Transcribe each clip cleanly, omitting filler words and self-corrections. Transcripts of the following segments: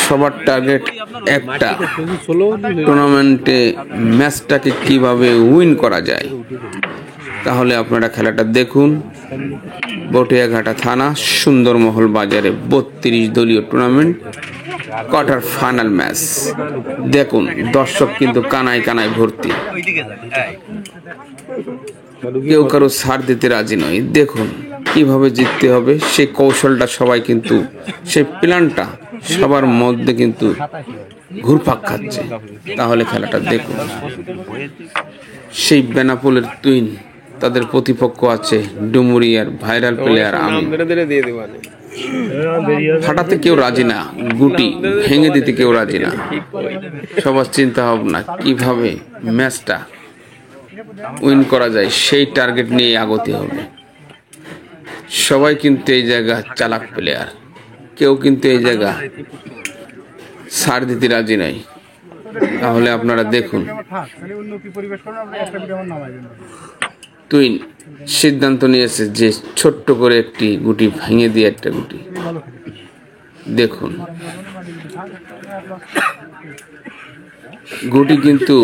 সবার টার্গেট একটা, টুর্নামেন্টে ম্যাচটাকে কিভাবে উইন করা যায়। তাহলে আপনারা খেলাটা দেখুন। বটিয়াঘাটা থানা সুন্দরমহল বাজারে 32 দলীয় টুর্নামেন্ট কোয়ার্টার ফাইনাল ম্যাচ দেখুন। দর্শক কিন্তু কানায় কানায় ভর্তি, কেউ কারো ছাড় দিতে রাজি নয়। দেখুন কিভাবে জিততে হবে সেই কৌশলটা সবাই কিন্তু, সেই প্ল্যানটা সবার মধ্যে কিন্তু ঘুরপাক খাচ্ছে। তাহলে খেলাটা দেখুন। সেই বেনাপোলের টুইন, তাদের প্রতিপক্ষ আছে ডুমুরিয়ার ভাইরাল প্লেয়ার আমিন। ফাটাতে কেউ রাজি না, গুটি ভেঙে দিতে কেউ রাজি না। সবার চিন্তা ভাবনা কিভাবে ম্যাচটা উইন করা যায় সেই টার্গেট নিয়ে আগতে হবে। সবাই কিন্তু এই জায়গা চালাক প্লেয়ার, কেউ কিন্তু এই জায়গা ছাড় দিতে রাজি নাই। তাহলে আপনারা দেখুন। টুইন সিদ্ধান্ত নিয়েছে যে ছোট্ট করে একটি গুটি ভেঙে দিয়ে একটা গুটি দেখুন। গুটি কিন্তু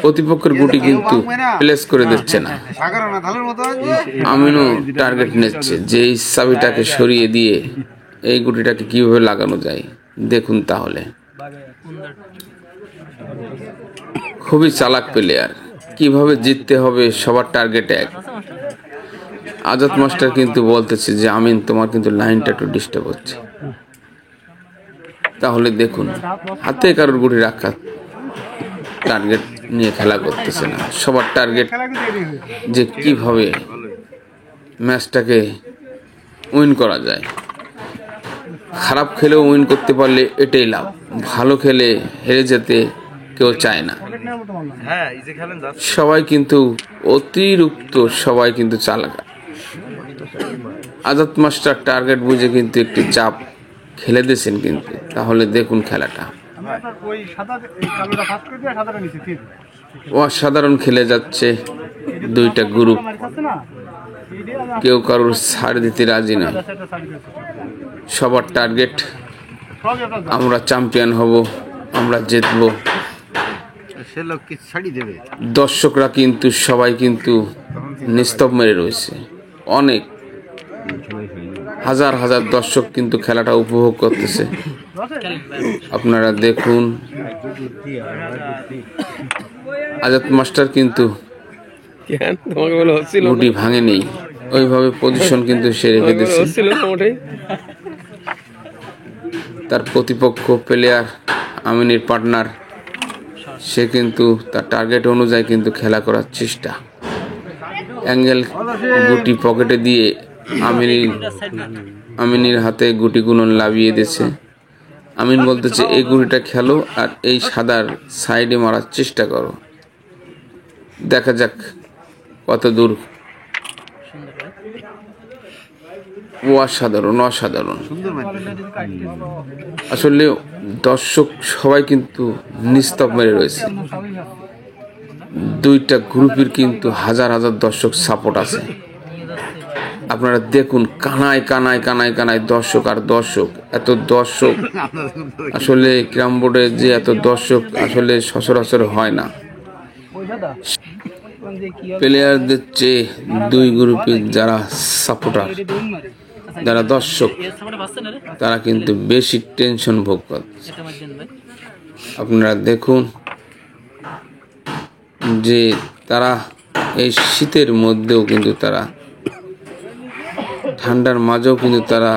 প্রতিপক্ষের গুটি কিন্তু প্লেস করে দিচ্ছে না। আমিনও টার্গেট নিচ্ছে যে এই চাবিটাকে সরিয়ে দিয়ে এই গুটিটাকে কিভাবে লাগানো যায় দেখুন। তাহলে খুবই চালাক প্লেয়ার, কিভাবে জিততে হবে সবার টার্গেট এক। আজাদ মাস্টার কিন্তু বলতেছে যে আমিন তোমার কিন্তু লাইনটা একটু ডিস্টার্ব হচ্ছে। তাহলে দেখুন হাতে কারোর গুটি রাখা টার্গেট নিয়ে খেলা করতেছে না। সবার টার্গেট যে কিভাবে ম্যাচটাকে উইন করা যায়। খারাপ খেলেও উইন করতে পারলে এটাই লাভ, ভালো খেলে হেরে যেতে কেউ চায় না। সবাই কিন্তু অতিরিক্ত, সবাই কিন্তু চালাক। আজাদ মাস্টার টার্গেট বুঝে কিন্তু একটি চাপ খেলে দিয়েছেন কিন্তু। তাহলে দেখুন খেলাটা অসাধারণ খেলে যাচ্ছে দুইটা গ্রুপ, কেউ কারোর ছাড় দিতে রাজি নয়। সবার টার্গেট আমরা চ্যাম্পিয়ন হব, আমরা জিতবো। দর্শকরা কিন্তু সবাই কিন্তু নিস্তব্ধ মেরে রয়েছে। অনেক হাজার হাজার দর্শক কিন্তু খেলাটা উপভোগ করতেছে। আপনারা দেখুন আজাদ মাস্টার কিন্তু গুটি ভাঙেনি, ওইভাবে পজিশন কিন্তু সে রেখে দিচ্ছে। তার প্রতিপক্ষ প্লেয়ার আমিনের পার্টনার, সে কিন্তু তার টার্গেট অনুযায়ী কিন্তু খেলা করার চেষ্টা। অ্যাঙ্গেল গুটি পকেটে দিয়ে আমিনের হাতে গুটি গুনন লাভিয়ে দিয়েছে। আমিন বলতেছে এই গুটিটা খেলো আর এই সাদার সাইডে মারার চেষ্টা করো, দেখা যাক কত দূর। অসাধারণ অসাধারণ। আসলে দর্শক সবাই কিন্তু নিস্তব্ধ মেরে রয়েছে। দুইটা গ্রুপের কিন্তু হাজার হাজার দর্শক সাপোর্ট আছে। আপনারা দেখুন কানায় কানায় কানায় কানায় দর্শক আর দর্শক, এত দর্শক আসলে ক্যারাম বোর্ডে যে এত দর্শক আসলে সচরাচর হয় না। প্লেয়ারদের চেয়ে দুই গ্রুপের যারা সাপোর্টার, যারা দর্শক, তারা কিন্তু বেশি টেনশন ভোগ করছে। আপনারা দেখুন যে তারা এই শীতের মধ্যেও কিন্তু তারা, ঠান্ডার মাঝেও কিন্তু তারা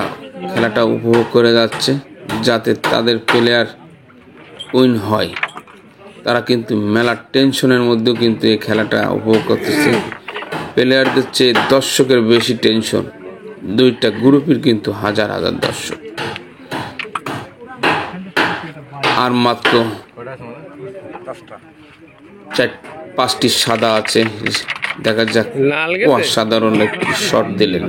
খেলাটা উপভোগ করে যাচ্ছে, যাতে তাদের প্লেয়ার উইন হয়। তারা কিন্তু মেলার টেনশনের মধ্যেও কিন্তু এই খেলাটা উপভোগ করতেছে। প্লেয়ারদের চেয়ে দর্শকের বেশি টেনশন। দুইটা গ্রুপের কিন্তু হাজার হাজার দর্শক। আর মাত্র 4-5টি সাদা আছে, দেখা যাক। অসাধারণ একটি শট দিলেন।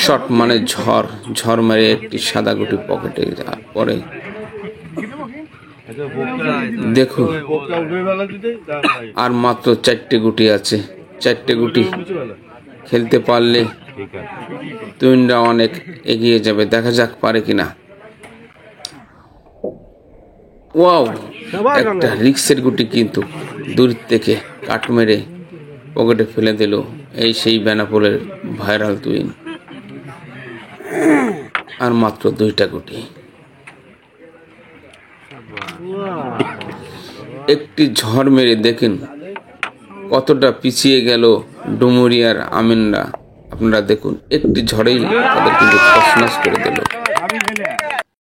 শট মানে ঝড়, ঝড় মেরে একটি সাদা গুটি পকেটে পরে। দেখুন আর মাত্র 4টে গুটি আছে। 4টে গুটি খেলতে পারলে টুইনরা অনেক এগিয়ে যাবে, দেখা যাক পারে কিনা। ওয়াও, একটা রিক্সের গুটি কিন্তু দূর থেকে কাট মেরে পকেটে ফেলে দিল। এই সেই বেনাপোলের ভাইরাল টুইন। আর মাত্র 2টা গুটি। একটি ঝড় মেরে দেখেন কতটা পিছিয়ে গেল ডুমুরিয়ার আমিনরা। আপনারা দেখুন, একটি ঝড়েই তাদের কিন্তু তছনছ করে দিল।